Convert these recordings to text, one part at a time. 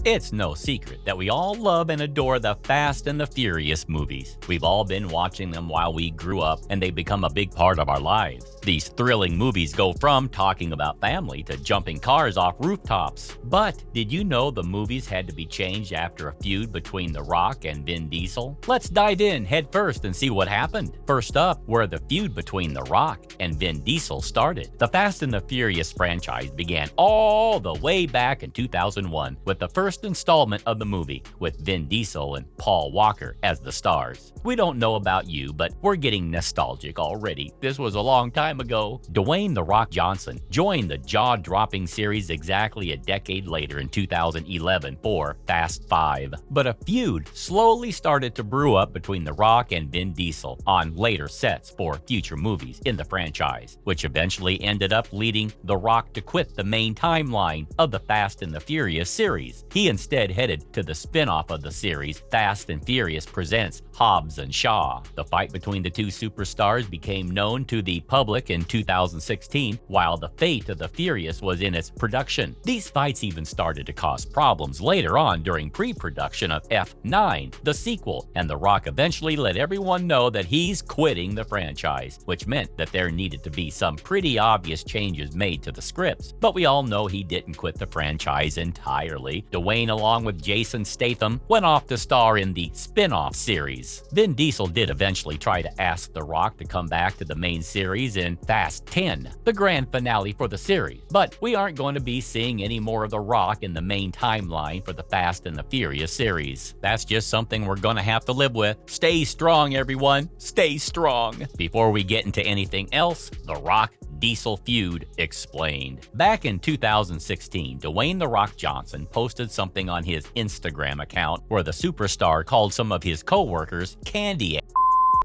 It's no secret that we all love and adore the Fast and the Furious movies. We've all been watching them while we grew up, and they've become a big part of our lives. These thrilling movies go from talking about family to jumping cars off rooftops. But did you know the movies had to be changed after a feud between The Rock and Vin Diesel? Let's dive in head first and see what happened. First up, where the feud between The Rock and Vin Diesel started. The Fast and the Furious franchise began all the way back in 2001 with the first installment of the movie, with Vin Diesel and Paul Walker as the stars. We don't know about you, but we're getting nostalgic already. This was a long time ago. Dwayne "The Rock" Johnson joined the jaw-dropping series exactly a decade later in 2011 for Fast 5. But a feud slowly started to brew up between The Rock and Vin Diesel on later sets for future movies in the franchise, which eventually ended up leading The Rock to quit the main timeline of the Fast and the Furious series. He instead headed to the spin-off of the series, Fast and Furious Presents Hobbs and Shaw. The fight between the two superstars became known to the public in 2016, while the fate of the Furious was in its production. These fights even started to cause problems later on during pre-production of F9, the sequel, and The Rock eventually let everyone know that he's quitting the franchise, which meant that there needed to be some pretty obvious changes made to the scripts. But we all know he didn't quit the franchise entirely. Dwayne, along with Jason Statham, went off to star in the spin-off series. Vin Diesel did eventually try to ask The Rock to come back to the main series in Fast 10, the grand finale for the series. But we aren't going to be seeing any more of The Rock in the main timeline for the Fast and the Furious series. That's just something we're going to have to live with. Stay strong, everyone. Stay strong. Before we get into anything else, The Rock Diesel feud explained. Back in 2016, Dwayne "The Rock" Johnson posted something on his Instagram account where the superstar called some of his co-workers candy ass.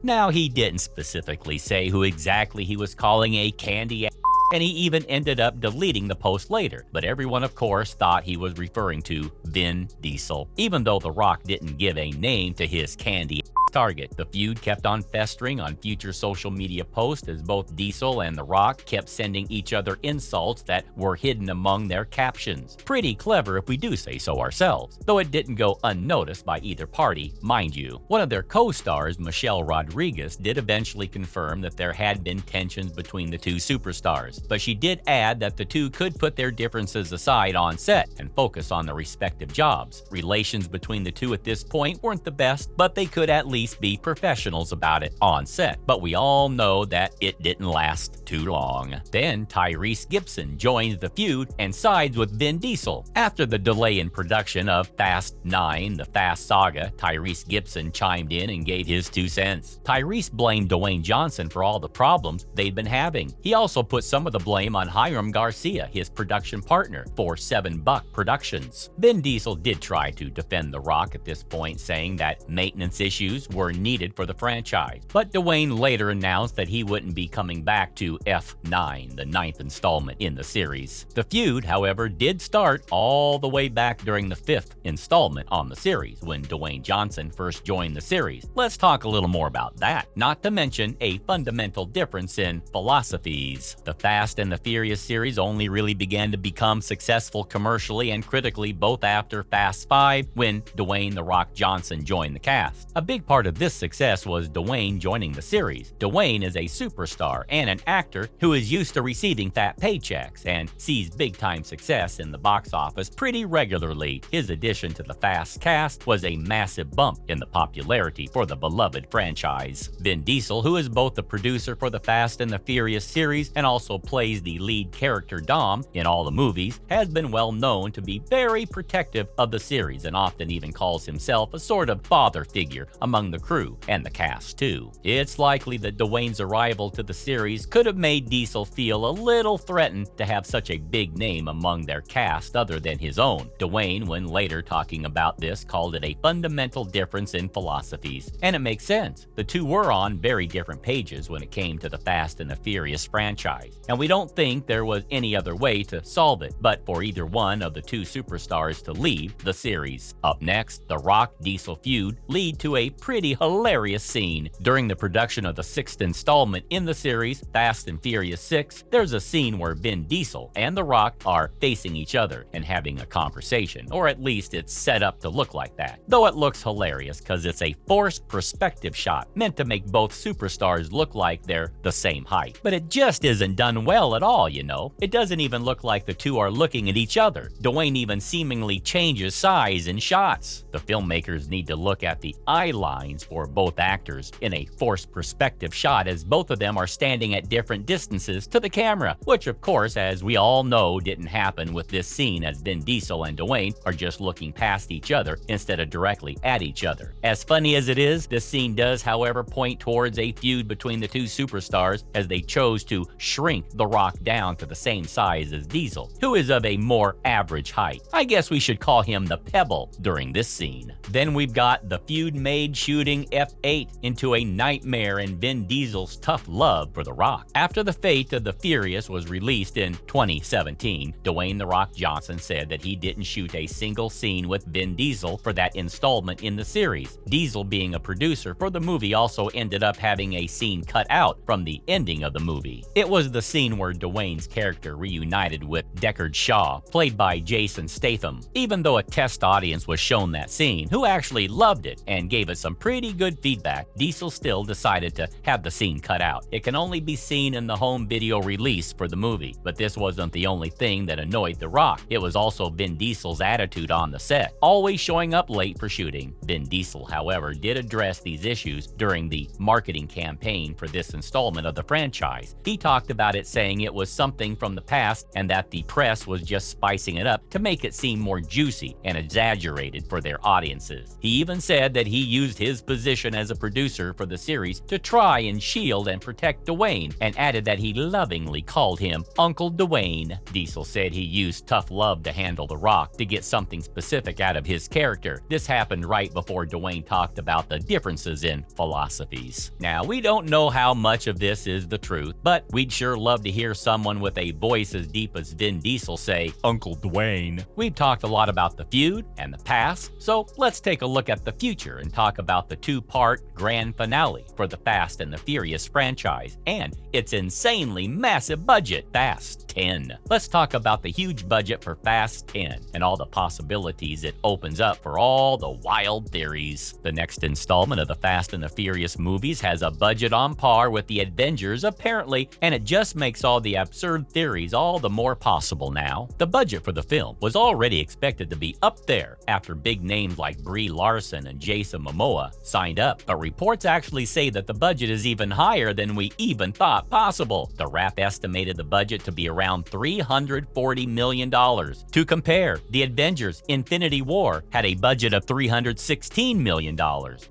Now, he didn't specifically say who exactly he was calling a candy ass, and he even ended up deleting the post later, but everyone of course thought he was referring to Vin Diesel, even though The Rock didn't give a name to his candy target. The feud kept on festering on future social media posts as both Diesel and The Rock kept sending each other insults that were hidden among their captions. Pretty clever if we do say so ourselves, though it didn't go unnoticed by either party, mind you. One of their co-stars, Michelle Rodriguez, did eventually confirm that there had been tensions between the two superstars, but she did add that the two could put their differences aside on set and focus on their respective jobs. Relations between the two at this point weren't the best, but they could at least be professionals about it on set. But we all know that it didn't last too long. Then Tyrese Gibson joins the feud and sides with Vin Diesel. After the delay in production of Fast 9, the Fast Saga, Tyrese Gibson chimed in and gave his 2 cents. Tyrese blamed Dwayne Johnson for all the problems they'd been having. He also put some of the blame on Hiram Garcia, his production partner, for 7 Buck Productions. Vin Diesel did try to defend The Rock at this point, saying that maintenance issues were needed for the franchise, but Dwayne later announced that he wouldn't be coming back to F9, the 9th installment in the series. The feud, however, did start all the way back during the 5th installment on the series, when Dwayne Johnson first joined the series. Let's talk a little more about that, not to mention a fundamental difference in philosophies. The Fast and the Furious series only really began to become successful commercially and critically both after Fast 5, when Dwayne "The Rock" Johnson joined the cast. A big part of this success was Dwayne joining the series. Dwayne is a superstar and an actor who is used to receiving fat paychecks and sees big-time success in the box office pretty regularly. His addition to the Fast cast was a massive bump in the popularity for the beloved franchise. Vin Diesel, who is both the producer for the Fast and the Furious series and also plays the lead character Dom in all the movies, has been well known to be very protective of the series and often even calls himself a sort of father figure among the crew and the cast too. It's likely that Dwayne's arrival to the series could have made Diesel feel a little threatened to have such a big name among their cast other than his own. Dwayne, when later talking about this, called it a fundamental difference in philosophies. And it makes sense. The two were on very different pages when it came to the Fast and the Furious franchise, and we don't think there was any other way to solve it but for either one of the two superstars to leave the series. Up next, The Rock Diesel feud lead to a pretty pretty hilarious scene. During the production of the 6th installment in the series, Fast and Furious 6, there's a scene where Vin Diesel and The Rock are facing each other and having a conversation, or at least it's set up to look like that. Though it looks hilarious because it's a forced perspective shot meant to make both superstars look like they're the same height. But it just isn't done well at all, you know. It doesn't even look like the two are looking at each other. Dwayne even seemingly changes size in shots. The filmmakers need to look at the eye lines for both actors in a forced perspective shot, as both of them are standing at different distances to the camera, which of course, as we all know, didn't happen with this scene, as Vin Diesel and Dwayne are just looking past each other instead of directly at each other. As funny as it is, this scene does, however, point towards a feud between the two superstars, as they chose to shrink The Rock down to the same size as Diesel, who is of a more average height. I guess we should call him the Pebble during this scene. Then we've got the feud made shooting F8 into a nightmare in Vin Diesel's tough love for The Rock. After The Fate of the Furious was released in 2017, Dwayne "The Rock" Johnson said that he didn't shoot a single scene with Vin Diesel for that installment in the series. Diesel, being a producer for the movie, also ended up having a scene cut out from the ending of the movie. It was the scene where Dwayne's character reunited with Deckard Shaw, played by Jason Statham. Even though a test audience was shown that scene, who actually loved it and gave it some pretty good feedback, Diesel still decided to have the scene cut out. It can only be seen in the home video release for the movie. But this wasn't the only thing that annoyed The Rock. It was also Vin Diesel's attitude on the set, always showing up late for shooting. Vin Diesel, however, did address these issues during the marketing campaign for this installment of the franchise. He talked about it, saying it was something from the past and that the press was just spicing it up to make it seem more juicy and exaggerated for their audiences. He even said that he used his position as a producer for the series to try and shield and protect Dwayne, and added that he lovingly called him Uncle Dwayne. Diesel said he used tough love to handle The Rock to get something specific out of his character. This happened right before Dwayne talked about the differences in philosophies. Now, we don't know how much of this is the truth, but we'd sure love to hear someone with a voice as deep as Vin Diesel say, Uncle Dwayne. We've talked a lot about the feud and the past, so let's take a look at the future and talk about the two-part grand finale for the Fast and the Furious franchise and its insanely massive budget, Fast 10. Let's talk about the huge budget for Fast 10 and all the possibilities it opens up for all the wild theories. The next installment of the Fast and the Furious movies has a budget on par with the Avengers, apparently, and it just makes all the absurd theories all the more possible now. The budget for the film was already expected to be up there after big names like Brie Larson and Jason Momoa signed up, but reports actually say that the budget is even higher than we even thought possible. The Wrap estimated the budget to be around $340 million. To compare, the Avengers Infinity War had a budget of $316 million.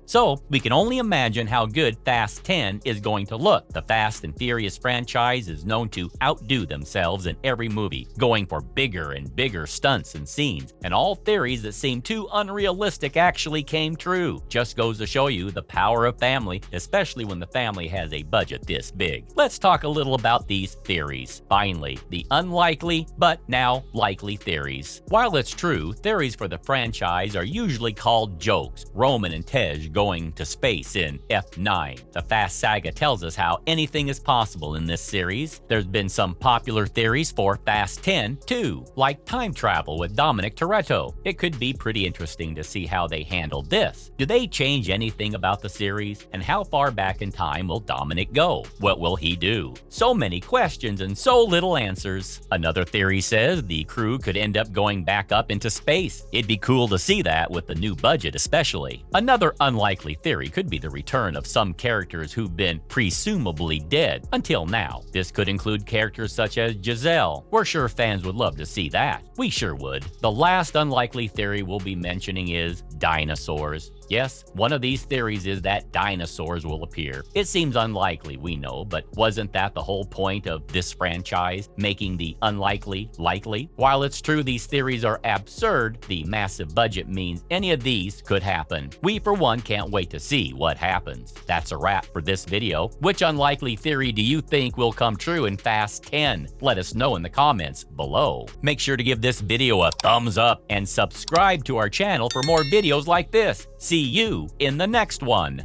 So we can only imagine how good Fast 10 is going to look. The Fast and Furious franchise is known to outdo themselves in every movie, going for bigger and bigger stunts and scenes, and all theories that seem too unrealistic actually came true. Just goes to show you the power of family, especially when the family has a budget this big. Let's talk a little about these theories. Finally, the unlikely but now likely theories. While it's true, theories for the franchise are usually called jokes. Roman and Tej going to space in F9. The Fast saga tells us how anything is possible in this series. There's been some popular theories for Fast 10 too, like time travel with Dominic Toretto. It could be pretty interesting to see how they handled this. Do they change anything about the series? And how far back in time will Dominic go? What will he do? So many questions and so little answers. Another theory says the crew could end up going back up into space. It'd be cool to see that with the new budget especially. Another unlikely theory could be the return of some characters who've been presumably dead until now. This could include characters such as Giselle. We're sure fans would love to see that. We sure would. The last unlikely theory we'll be mentioning is dinosaurs. Yes, one of these theories is that dinosaurs will appear. It seems unlikely, we know, but wasn't that the whole point of this franchise, making the unlikely likely? While it's true these theories are absurd, the massive budget means any of these could happen. We, for one, can't wait to see what happens. That's a wrap for this video. Which unlikely theory do you think will come true in Fast 10? Let us know in the comments below. Make sure to give this video a thumbs up and subscribe to our channel for more videos like this. See See you in the next one.